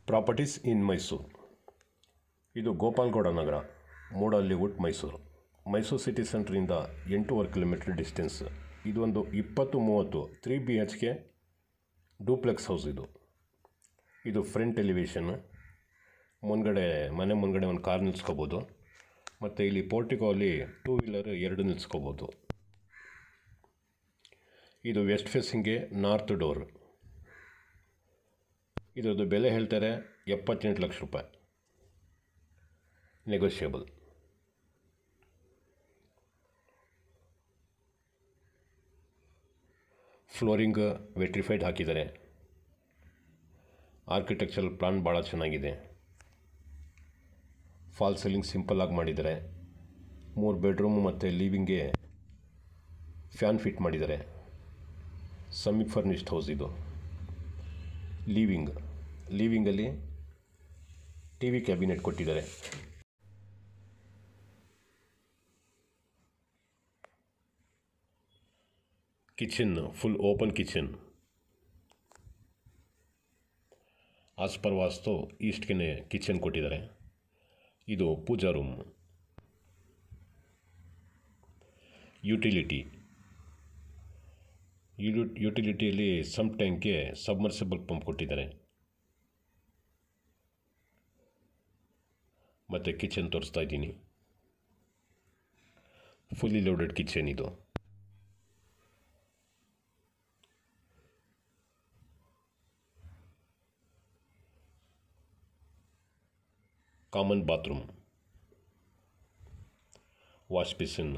Properties in Mysuru. ಇದು Gopalgowda Nagar, Moodahalli Mysuru. Mysuru city ಸೆಂಟ್ರಿಂದ 8.5 kilometre distance. ಇದು ಒಂದು 20-30 3 BHK ಡೂಪ್ಲೆಕ್ಸ್ ಹೌಸ್. ಇದು ಫ್ರಂಟ್ ಎಲಿವೇಶನ್. ಮನೆ ಮುಂದ್ಗಡೆ ಒಂದು ಕಾರ್ ನಿಲ್ಸ್ಕೋಬೋದು. ಮತ್ತು ಇಲ್ಲಿ ಪೋರ್ಟಿಕೋ ಅಲ್ಲಿ 2 ವೀಲರ್ 2 ನಿಲ್ಸ್ಕೋಬೋದು. ಇದು ವೆಸ್ಟ್ ಫೇಸಿಂಗ್ಗೆ ನಾರ್ತ್ ಡೋರ್. ಇದರದ್ದು ಬೆಲೆ ಹೇಳ್ತಾರೆ 78 ಲಕ್ಷ ರೂಪಾಯಿ, ನೆಗೋಷಿಯಬಲ್. ಫ್ಲೋರಿಂಗ್ ವೆಟ್ರಿಫೈಡ್ ಹಾಕಿದ್ದಾರೆ. ಆರ್ಕಿಟೆಕ್ಚರಲ್ ಪ್ಲಾನ್ ಭಾಳ ಚೆನ್ನಾಗಿದೆ. ಫಾಲ್ ಸೀಲಿಂಗ್ ಸಿಂಪಲ್ ಆಗಿ ಮಾಡಿದ್ದಾರೆ. 3 ಬೆಡ್ರೂಮ್ ಮತ್ತು ಲಿವಿಂಗ್ಗೆ ಫ್ಯಾನ್ ಫಿಟ್ ಮಾಡಿದ್ದಾರೆ. ಸೆಮಿ ಫರ್ನಿಶ್ಡ್ ಹೌಸ್ ಇದು. ಲಿವಿಂಗಲ್ಲಿ TV ಕ್ಯಾಬಿನೆಟ್ ಕೊಟ್ಟಿದ್ದಾರೆ. Kitchen full open kitchen. As per vastu ಈಸ್ಟ್ಗೆ ಕಿಚನ್ ಕೊಟ್ಟಿದ್ದಾರೆ. ಇದು ಪೂಜಾ ರೂಮ್. ಯುಟಿಲಿಟಿಯಲ್ಲಿ ಸಮ್ ಟ್ಯಾಂಕ್ಗೆ ಸಬ್ಮರ್ಸಿಬಲ್ ಪಂಪ್ ಕೊಟ್ಟಿದ್ದಾರೆ. ಮತ್ತು ಕಿಚನ್ ತೋರಿಸ್ತಾ ಇದ್ದೀನಿ. ಫುಲ್ಲಿ ಲೋಡೆಡ್ ಕಿಚನ್ ಇದು. Common bathroom, wash basin,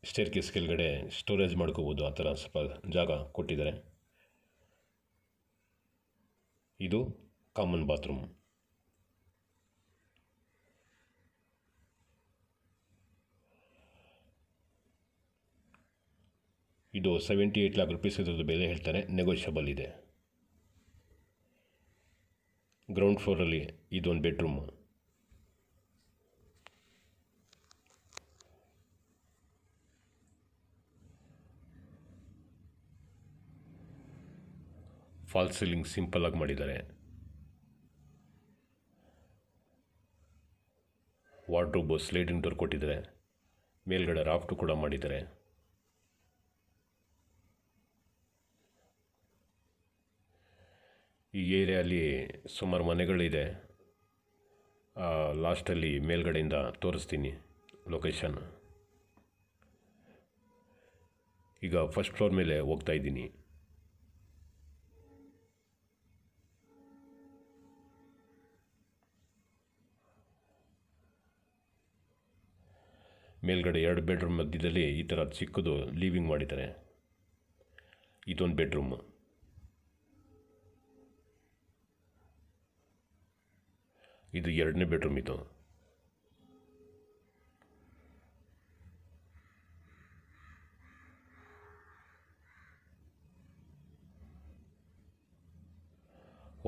staircase ಕೆಳಗಡೆ ಸ್ಟೋರೇಜ್ ಮಾಡ್ಕೋಬೋದು. ಆ ಥರ ಸ್ವಲ್ಪ ಜಾಗ ಕೊಟ್ಟಿದ್ದಾರೆ. ಇದು ಕಾಮನ್ ಬಾತ್ರೂಮ್. ಇದು 78 lakh rupees ಇದ್ರದ್ದು ಬೆಲೆ ಹೇಳ್ತಾರೆ, ನೆಗೋಷಿಯಬಲ್ ಇದೆ. ಗ್ರೌಂಡ್ ಫ್ಲೋರಲ್ಲಿ ಇದೊಂದು ಬೆಡ್ರೂಮ್. ಫಾಲ್ ಸೀಲಿಂಗ್ ಸಿಂಪಲ್ ಆಗಿ ಮಾಡಿದ್ದಾರೆ. ವಾರ್ಡ್ರೋಬ್ ಸ್ಲೈಡಿಂಗ್ ಡೋರ್ ಕೊಟ್ಟಿದ್ದಾರೆ. ಮೇಲ್ಗಡೆ ರಾಫ್ಟು ಕೂಡ ಮಾಡಿದ್ದಾರೆ. ಈ ಏರಿಯಲ್ಲಿ ಸುಮಾರು ಮನೆಗಳಿದೆ. ಲಾಸ್ಟಲ್ಲಿ ಮೇಲ್ಗಡೆಯಿಂದ ತೋರಿಸ್ತೀನಿ ಲೊಕೇಶನ್. ಈಗ ಫಸ್ಟ್ ಫ್ಲೋರ್ ಮೇಲೆ ಹೋಗ್ತಾ ಇದ್ದೀನಿ. ಮೇಲ್ಗಡೆ 2 ಬೆಡ್ರೂಮ್ ಮಧ್ಯದಲ್ಲಿ ಈ ಥರ ಚಿಕ್ಕದು ಲಿವಿಂಗ್ ಮಾಡಿದ್ದಾರೆ. ಇದೊಂದು ಬೆಡ್ರೂಮ್. ಇದು 2ನೇ ಬೆಡ್ರೂಮ್. ಇದು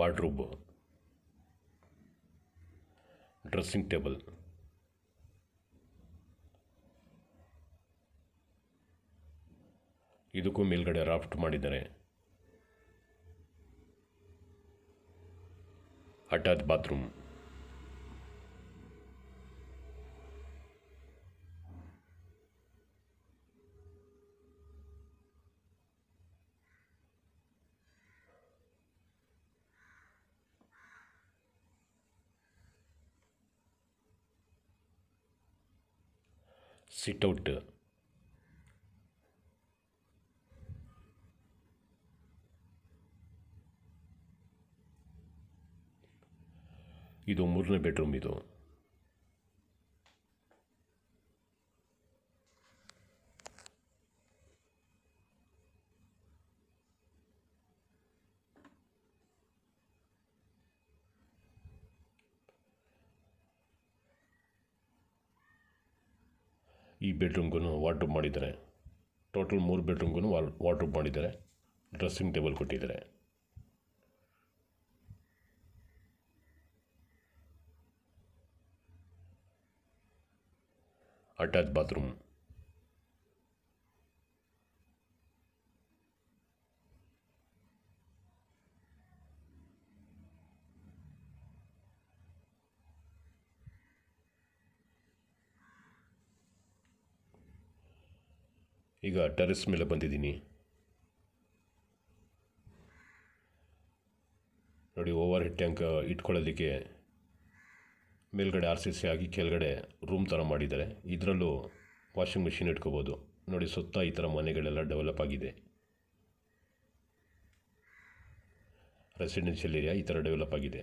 ವಾರ್ಡ್ರೋಬ್, ಡ್ರೆಸ್ಸಿಂಗ್ ಟೇಬಲ್, ಇದಕ್ಕೂ ಮೇಲ್ಗಡೆ ರಾಫ್ಟ್ ಮಾಡಿದ್ದಾರೆ. Attach bathroom. ಸಿಟ್ಔಟ್. ಇದು 3ನೇ ಬೆಡ್ರೂಮ್. ಇದು ಈ ಬೆಡ್ರೂಮ್ಗೂ ವಾರ್ಡ್ರೋಬ್ ಮಾಡಿದ್ದಾರೆ. ಟೋಟಲ್ 3 ಬೆಡ್ರೂಮ್ಗೂ ವಾರ್ಡ್ರೋಬ್ ಮಾಡಿದ್ದಾರೆ. ಡ್ರೆಸ್ಸಿಂಗ್ ಟೇಬಲ್ ಕೊಟ್ಟಿದ್ದಾರೆ. Attach bathroom. ಈಗ ಟೆರೆಸ್ ಮೇಲೆ ಬಂದಿದ್ದೀನಿ. ನೋಡಿ, ಓವರ್ ಹೆಡ್ ಟ್ಯಾಂಕ್ ಇಟ್ಕೊಳ್ಳೋದಕ್ಕೆ ಮೇಲ್ಗಡೆ RCC ಆಗಿ ಕೆಳಗಡೆ ರೂಮ್ ಥರ ಮಾಡಿದ್ದಾರೆ. ಇದರಲ್ಲೂ ವಾಷಿಂಗ್ ಮಿಷಿನ್ ಇಟ್ಕೋಬೋದು. ನೋಡಿ, ಸುತ್ತ ಈ ಥರ ಮನೆಗಳೆಲ್ಲ ಡೆವಲಪ್ ಆಗಿದೆ. ರೆಸಿಡೆನ್ಷಿಯಲ್ ಏರಿಯಾ ಈ ಥರ ಡೆವಲಪ್ ಆಗಿದೆ.